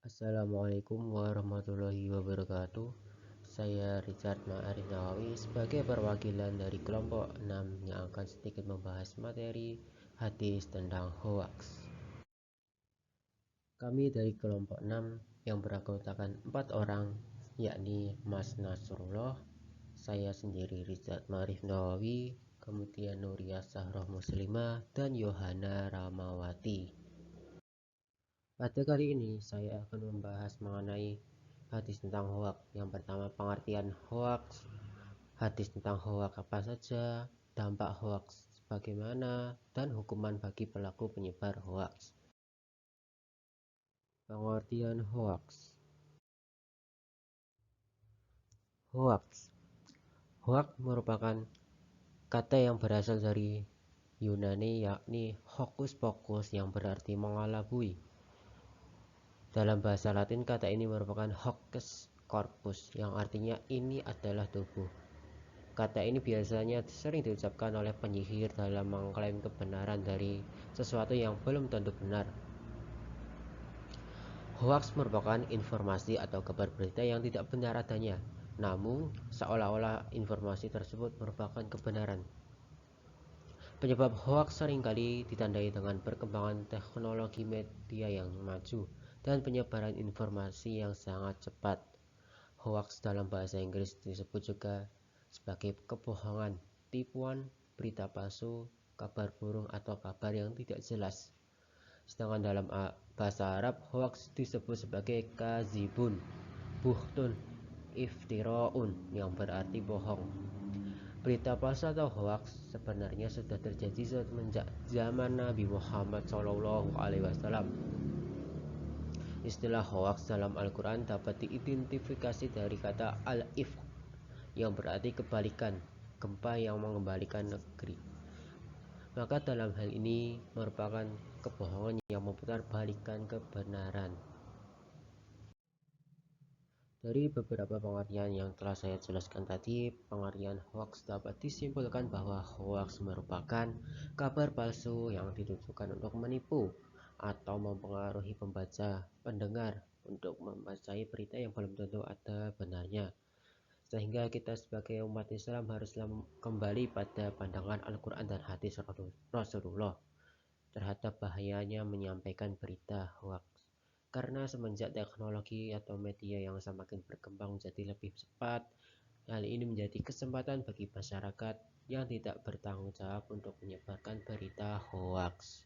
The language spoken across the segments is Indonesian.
Assalamualaikum warahmatullahi wabarakatuh. Saya Richard Ma'arif Nawawi sebagai perwakilan dari kelompok 6 yang akan sedikit membahas materi hadis tentang hoax. Kami dari kelompok 6 yang beranggotakan 4 orang, yakni Mas Nasrullah, saya sendiri Richard Ma'arif Nawawi, kemudian Nuria Sahroh Muslimah, dan Yohana Ramawati. Pada kali ini saya akan membahas mengenai hadis tentang hoax. Yang pertama, pengertian hoax. Hadis tentang hoax apa saja, dampak hoax bagaimana, dan hukuman bagi pelaku penyebar hoax. Pengertian hoax. Hoax merupakan kata yang berasal dari Yunani, yakni hokus pokus, yang berarti mengelabui. Dalam bahasa Latin, kata ini merupakan hoc corpus, yang artinya ini adalah tubuh. Kata ini biasanya sering diucapkan oleh penyihir dalam mengklaim kebenaran dari sesuatu yang belum tentu benar. Hoax merupakan informasi atau kabar berita yang tidak benar adanya, namun seolah-olah informasi tersebut merupakan kebenaran. Penyebab hoax seringkali ditandai dengan perkembangan teknologi media yang maju dan penyebaran informasi yang sangat cepat. Hoax dalam bahasa Inggris disebut juga sebagai kebohongan, tipuan, berita palsu, kabar burung, atau kabar yang tidak jelas. Sedangkan dalam bahasa Arab, hoax disebut sebagai kazibun, buhtun, iftiroun, yang berarti bohong. Berita palsu atau hoax sebenarnya sudah terjadi semenjak zaman Nabi Muhammad SAW. Istilah hoax dalam Al-Quran dapat diidentifikasi dari kata al-ifk, yang berarti kebalikan, gempa yang mengembalikan negeri. Maka dalam hal ini merupakan kebohongan yang memutar balikan kebenaran. Dari beberapa pengertian yang telah saya jelaskan tadi, pengertian hoax dapat disimpulkan bahwa hoax merupakan kabar palsu yang ditujukan untuk menipu atau mempengaruhi pembaca, pendengar untuk mempercayai berita yang belum tentu ada benarnya. Sehingga kita sebagai umat Islam haruslah kembali pada pandangan Al-Quran dan hadis Rasulullah terhadap bahayanya menyampaikan berita hoax. Karena semenjak teknologi atau media yang semakin berkembang menjadi lebih cepat, hal ini menjadi kesempatan bagi masyarakat yang tidak bertanggung jawab untuk menyebarkan berita hoax.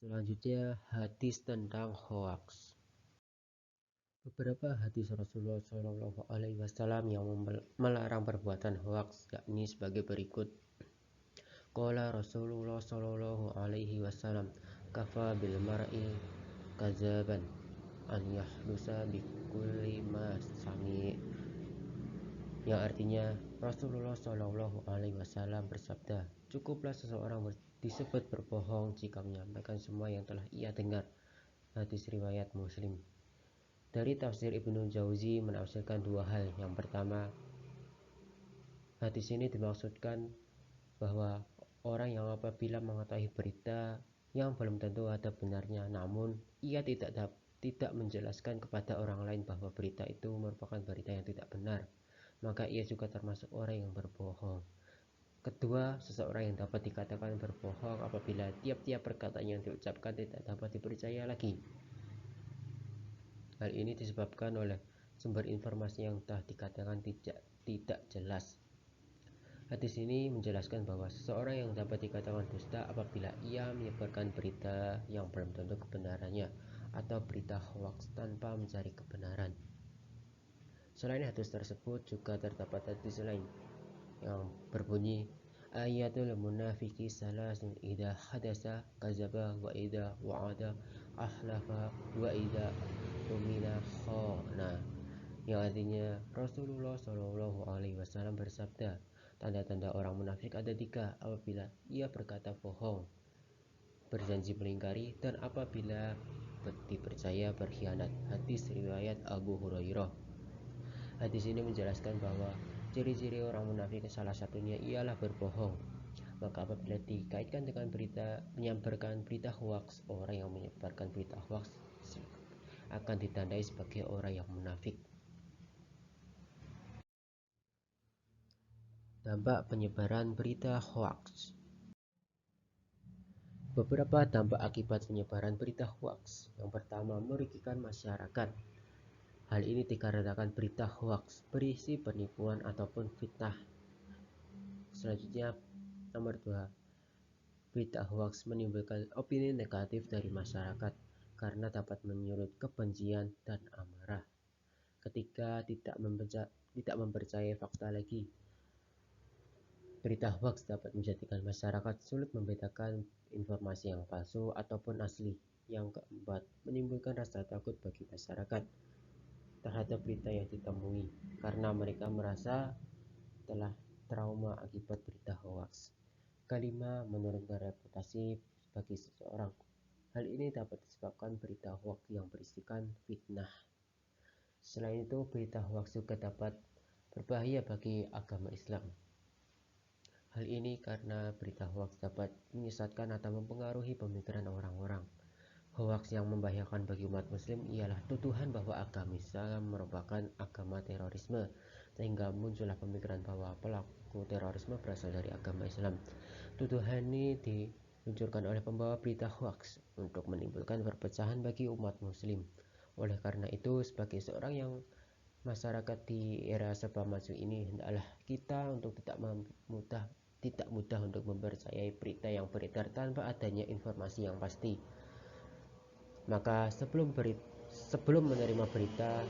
Selanjutnya, hadis tentang hoax. Beberapa hadis Rasulullah SAW yang melarang perbuatan hoax, yakni sebagai berikut. Qala Rasulullah SAW, kafa bil mar'i kazaban an yahlusa bikulli ma sami', yang artinya Rasulullah SAW bersabda, cukuplah seseorang disebut berbohong jika menyampaikan semua yang telah ia dengar. Hadis riwayat Muslim. Dari tafsir Ibnu Jauzi menafsirkan dua hal. Yang pertama, hadis ini dimaksudkan bahwa orang yang apabila mengetahui berita yang belum tentu ada benarnya, namun ia tidak menjelaskan kepada orang lain bahwa berita itu merupakan berita yang tidak benar, maka ia juga termasuk orang yang berbohong. Kedua, seseorang yang dapat dikatakan berbohong apabila tiap-tiap perkataan yang diucapkan tidak dapat dipercaya lagi. Hal ini disebabkan oleh sumber informasi yang telah dikatakan tidak jelas. Hadis ini menjelaskan bahwa seseorang yang dapat dikatakan dusta apabila ia menyebarkan berita yang belum tentu kebenarannya atau berita hoax tanpa mencari kebenaran. Selain hadis tersebut, juga terdapat hadis lain yang berbunyi, ayatul munafiqi salasun idza hadasa kadzaba wa idza wa'ada ahlafa wa idza tumina khana, yang artinya Rasulullah SAW bersabda, tanda-tanda orang munafik ada 3, apabila ia berkata bohong, berjanji melingkari, dan apabila dipercaya berkhianat. Hadis riwayat Abu Hurairah. Hadis ini menjelaskan bahwa ciri-ciri orang munafik salah satunya ialah berbohong. Maka apabila dikaitkan dengan menyebarkan berita hoaks, orang yang menyebarkan berita hoaks akan ditandai sebagai orang yang munafik. Dampak penyebaran berita hoaks. Beberapa dampak akibat penyebaran berita hoaks. Yang pertama, merugikan masyarakat. Hal ini dikarenakan berita hoaks berisi penipuan ataupun fitnah. Selanjutnya, nomor 2, berita hoaks menimbulkan opini negatif dari masyarakat karena dapat menyulut kebencian dan amarah. Ketika tidak mempercayai fakta lagi, berita hoaks dapat menjadikan masyarakat sulit membedakan informasi yang palsu ataupun asli. Yang keempat, menimbulkan rasa takut bagi masyarakat terhadap berita yang ditemui karena mereka merasa telah trauma akibat berita hoaks. Kelima, menurunkan reputasi bagi seseorang. Hal ini dapat disebabkan berita hoaks yang berisikan fitnah. Selain itu, berita hoaks juga dapat berbahaya bagi agama Islam. Hal ini karena berita hoaks dapat menyesatkan atau mempengaruhi pemikiran orang-orang. Hoaks yang membahayakan bagi umat muslim ialah tuduhan bahwa agama Islam merupakan agama terorisme, sehingga muncullah pemikiran bahwa pelaku terorisme berasal dari agama Islam. Tuduhan ini diluncurkan oleh pembawa berita hoaks untuk menimbulkan perpecahan bagi umat muslim. Oleh karena itu, sebagai seorang yang masyarakat di era serba maju ini, hendaklah kita untuk tidak mudah untuk mempercayai berita yang beredar tanpa adanya informasi yang pasti. Maka sebelum menerima berita,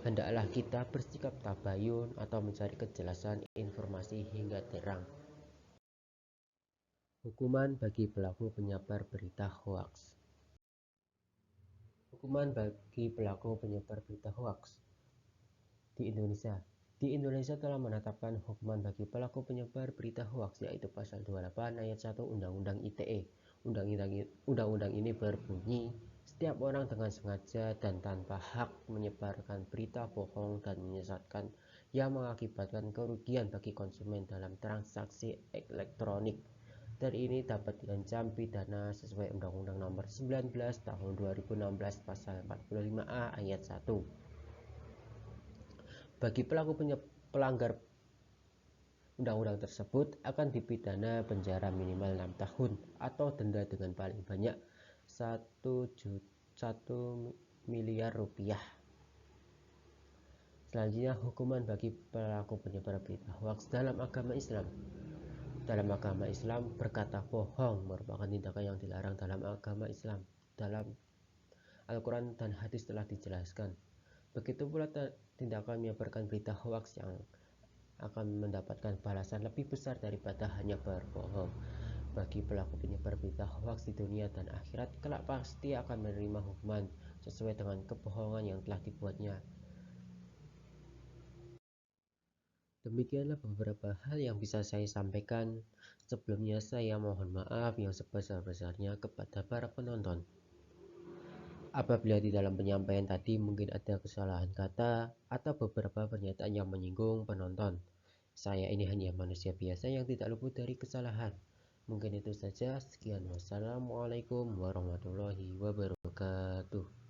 hendaklah kita bersikap tabayun atau mencari kejelasan informasi hingga terang. Hukuman bagi pelaku penyebar berita hoaks. Hukuman bagi pelaku penyebar berita hoaks di Indonesia. Di Indonesia telah menetapkan hukuman bagi pelaku penyebar berita hoaks, yaitu pasal 28 ayat 1 Undang-Undang ITE. Undang-undang ini berbunyi, setiap orang dengan sengaja dan tanpa hak menyebarkan berita bohong dan menyesatkan yang mengakibatkan kerugian bagi konsumen dalam transaksi elektronik, dan ini dapat diancam pidana sesuai Undang-Undang Nomor 19 Tahun 2016 Pasal 45A ayat 1. Bagi pelaku pelanggar undang-undang tersebut akan dipidana penjara minimal 6 tahun atau denda dengan paling banyak 1 miliar rupiah. Selanjutnya, hukuman bagi pelaku penyebar berita hoaks dalam agama Islam. Dalam agama Islam, berkata bohong merupakan tindakan yang dilarang dalam agama Islam. Dalam Al-Quran dan hadis telah dijelaskan. Begitu pula tindakan menyebarkan berita hoaks yang akan mendapatkan balasan lebih besar daripada hanya berbohong. Bagi pelaku penyebar berita hoaks di dunia dan akhirat, kelak pasti akan menerima hukuman sesuai dengan kebohongan yang telah dibuatnya. Demikianlah beberapa hal yang bisa saya sampaikan. Sebelumnya saya mohon maaf yang sebesar-besarnya kepada para penonton. Apabila di dalam penyampaian tadi mungkin ada kesalahan kata atau beberapa pernyataan yang menyinggung penonton. Saya ini hanya manusia biasa yang tidak luput dari kesalahan. Mungkin itu saja. Sekian, wassalamualaikum warahmatullahi wabarakatuh.